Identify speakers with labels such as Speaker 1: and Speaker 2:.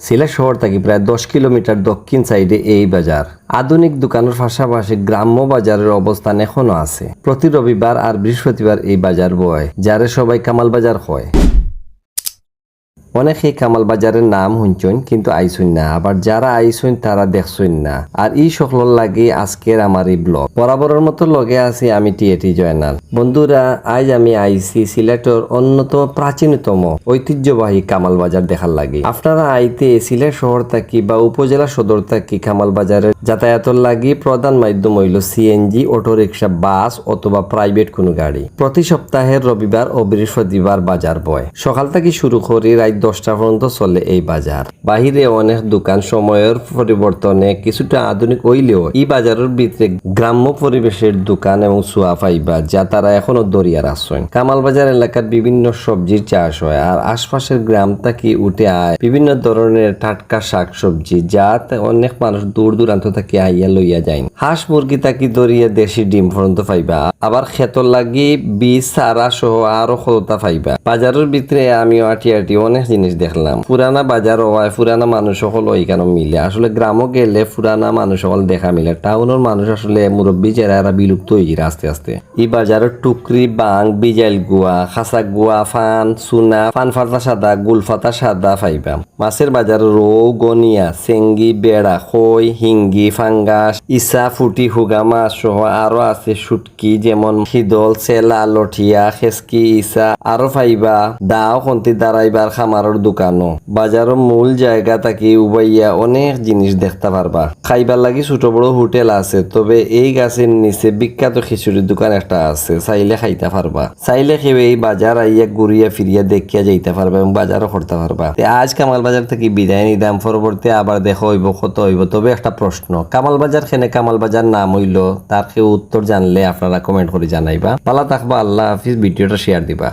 Speaker 1: সিলেট শহর থেকে প্রায় 10 কিলোমিটার দক্ষিণ সাইডে এই বাজার। আধুনিক দোকানের পাশাপাশি গ্রাম্য বাজারের অবস্থান এখনো আছে। প্রতি রবিবার আর বৃহস্পতিবার এই বাজার বয়, যারে সবাই কামাল বাজার হয়। অনেকে কামাল বাজারের নাম শুনছেন কিন্তু আইসুন না, আবার যারা আইসুন তারা দেখছুন না। আর এই সকল লাগে আজকের আমার এই ব্লগ। বরাবরের মতো লগে আছি আমি টিএটি জয়নাল। বন্ধুরা, আজ আমি আইসি সিলেটের অন্যতম প্রাচীনতম ঐতিহ্যবাহী কামাল বাজার দেখার লাগে। আপনারা আইতে সিলেট শহর থাকি বা উপজেলা সদর থাকি কামাল বাজারের যাতায়াতের লাগি প্রধান মাধ্যম হইল সিএনজি, অটোরিকশা, বাস অথবা প্রাইভেট কোনো গাড়ি। প্রতি সপ্তাহের রবিবার ও বৃহস্পতিবার বাজার বয়। সকাল থেকে শুরু করে রাত 10টা পর্যন্ত চলে এই বাজার। বাহিরে অনেক দোকান সময়ের পরিবর্তনে কিছুটা আধুনিক হইলেও এই বাজারের ভিতরে গ্রাম্য পরিবেশের দোকান এবং সোয়া পাইবা, যা তারা এখনো দরিয়ার আশ্রয়। কামাল বাজার এলাকার বিভিন্ন সবজির চাষ হয়, আর আশপাশের গ্রাম থেকে উঠে আয় বিভিন্ন ধরনের টাটকা শাক সবজি, যা অনেক মানুষ দূর দূরান্ত থেকে আইয়া লইয়া যায়। হাঁস মুরগি থাকি দরিয়া দেশি ডিম পর্যন্ত পাইবা, আবার ক্ষেতর লাগি বীজ সারা সহ আরো কতটা পাইবা। বাজারের ভিতরে আমি আটি অনেক জিনিস দেখলাম। পুরানা বাজার হওয়ায় পুরানা মানুষ সকল ওইখানে মিলে। আসলে গ্রামও গেলে পুরানা মানুষ সকল দেখা মিলে। টাউনের মানুষ আসলে মুরব্বী যারা বিলুপ্ত হয়ে গিয়ে আস্তে আস্তে। এই বাজারের টুকরি, বাং, বিজাইল গুয়া, খাসা গুয়া, ফান, চুনা, ফান ফাতা সাদা, গুলফাতা সাদা পাইবা। মাছের বাজারে রৌ, গনিয়া, চেঙ্গি, বেড়া, খই, হিঙ্গি, ফাঙ্গাস, ইসা, ফুটি, হুগা মাছ সহ আরো আছে শুটকি, যেমন খিদল, চেলা, লঠিয়া, খেসকি, ইসা আরো পাইবা। দাও খন্তি দাঁড়াইবার খামারের দোকানও। বাজারের মূল জায়গা থাকি উবাইয়া অনেক জিনিস দেখতে পারবা। খাইবার লাগি ছোট বড় হোটেল আছে, তবে এই গাছের নিচে বিখ্যাত খিচুড়ির দোকান একটা আছে, চাইলে খাইতে পারবা। চাইলে খেয়ে এই বাজার আইয়া ঘুরিয়া ফিরিয়া দেখিয়া যাইতে পারবা এবং বাজারও করতে পারবা। আজ কামাল বাজার থেকে বিদায় নিলাম, পরবর্তী আবার দেখা হইব, কত হইব। তবে একটা প্রশ্ন, কামাল বাজার খেনে কামাল বাজার নাম হইল, তার কেউ উত্তর জানলে আপনারা কমেন্ট করে জানাইবা। ভালো থাকবা, আল্লাহ হাফিজ। ভিডিওটা শেয়ার দিবা।